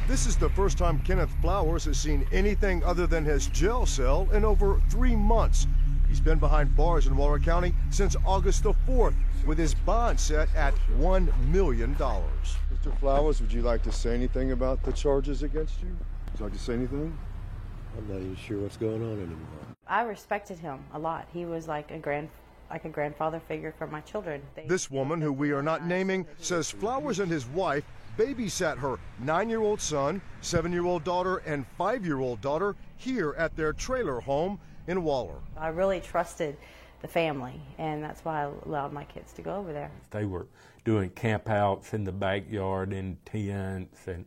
This is the first time Kenneth Flowers has seen anything other than his jail cell in over 3 months. He's been behind bars in Waller County since August the 4th, with his bond set at $1 million. Mr. Flowers, would you like to say anything about the charges against you? Would you like to say anything? I'm not even sure what's going on anymore. I respected him a lot. He was like a grandfather figure for my children. This woman, who we are not naming, says Flowers and his wife babysat her 9-year-old son, 7-year-old daughter, and 5-year-old daughter here at their trailer home in Waller. I really trusted the family, and that's why I allowed my kids to go over there. They were doing campouts in the backyard in tents and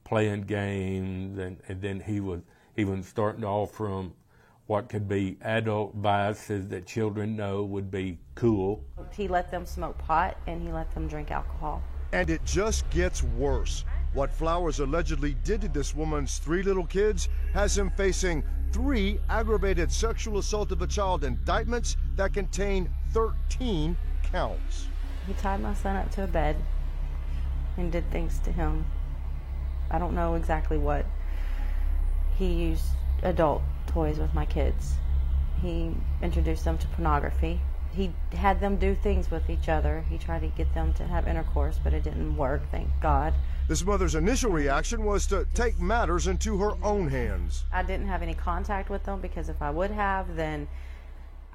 playing games, and then he was starting to offer them what could be adult vices that children know would be cool. He let them smoke pot, and he let them drink alcohol. And it just gets worse. What Flowers allegedly did to this woman's 3 little kids has him facing 3 aggravated sexual assault of a child indictments that contain 13 counts. He tied my son up to a bed and did things to him. I don't know exactly what. He used adult toys with my kids. He introduced them to pornography. He had them do things with each other. He tried to get them to have intercourse, but it didn't work, thank God. This mother's initial reaction was to take matters into her own hands. I didn't have any contact with them because if I would have, then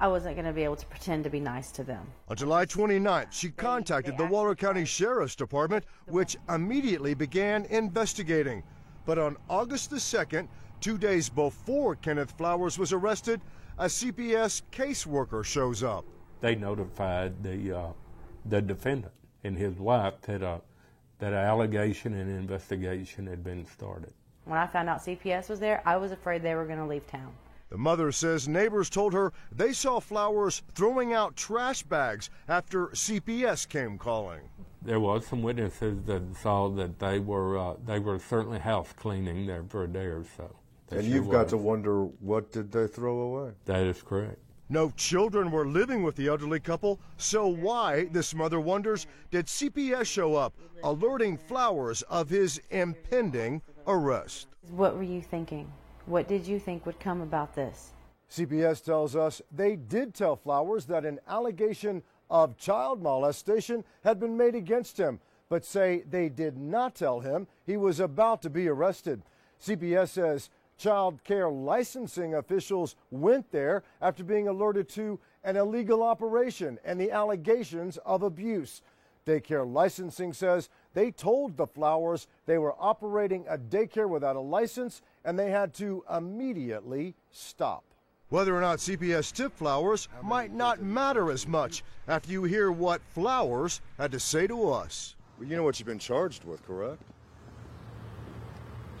I wasn't going to be able to pretend to be nice to them. On July 29th, she contacted the Waller County Sheriff's Department, which immediately began investigating. But on August the 2nd, 2 days before Kenneth Flowers was arrested, a CPS caseworker shows up. They notified the defendant and his wife that an allegation and investigation had been started. When I found out CPS was there, I was afraid they were going to leave town. The mother says neighbors told her they saw Flowers throwing out trash bags after CPS came calling. There was some witnesses that saw that they were certainly house cleaning there for a day or so. And you've got to wonder, what did they throw away? That is correct. No children were living with the elderly couple, so why, this mother wonders, did CPS show up, alerting Flowers of his impending arrest? What were you thinking? What did you think would come about this? CPS tells us they did tell Flowers that an allegation of child molestation had been made against him, but say they did not tell him he was about to be arrested. CPS says child care licensing officials went there after being alerted to an illegal operation and the allegations of abuse. Daycare licensing says they told the Flowers they were operating a daycare without a license and they had to immediately stop. Whether or not CPS tipped Flowers might not matter as much after you hear what Flowers had to say to us. Well, you know what you've been charged with, correct?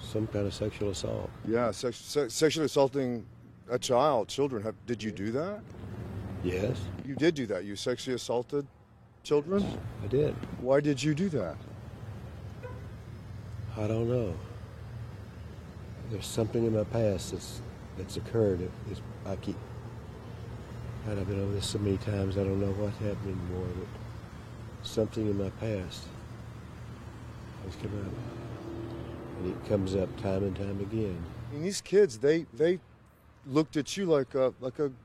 Some kind of sexual assault. Yeah, sexually assaulting a child, children. Did you do that? Yes. You did do that. You sexually assaulted children? I did. Why did you do that? I don't know. There's something in my past that's occurred. I've been over this so many times, I don't know what happened anymore, but something in my past has come up. And it comes up time and time again. I mean, these kids, they looked at you like a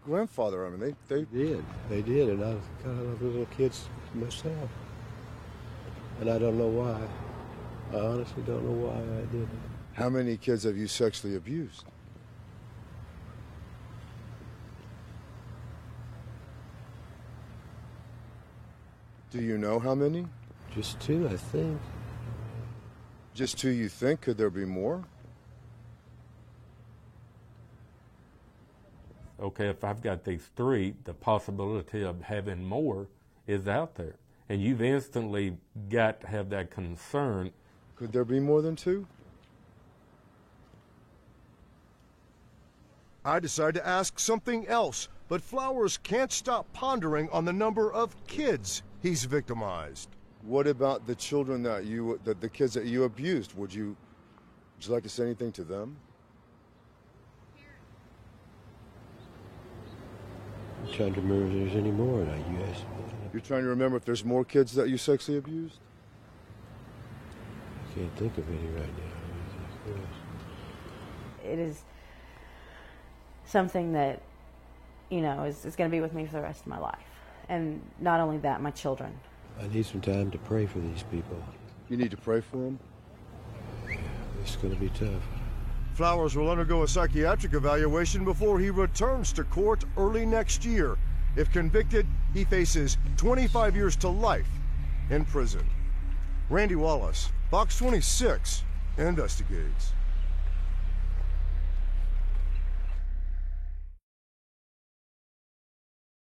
grandfather. I mean, they did, and I've got other little kids myself, and I don't know why. I honestly don't know why I did it. How many kids have you sexually abused? Do you know how many? Just 2, I think. Just 2, you think? Could there be more? Okay, if I've got these 3, the possibility of having more is out there. And you've instantly got to have that concern. Could there be more than 2? I decide to ask something else, but Flowers can't stop pondering on the number of kids he's victimized. What about the children the kids that you abused? Would you like to say anything to them? I'm trying to remember if there's any more like you asked me. You're trying to remember if there's more kids that you sexually abused? I can't think of any right now. Yes. It is something that, you know, is going to be with me for the rest of my life. And not only that, my children. I need some time to pray for these people. You need to pray for them? It's going to be tough. Flowers will undergo a psychiatric evaluation before he returns to court early next year. If convicted, he faces 25 years to life in prison. Randy Wallace, Fox 26, investigates.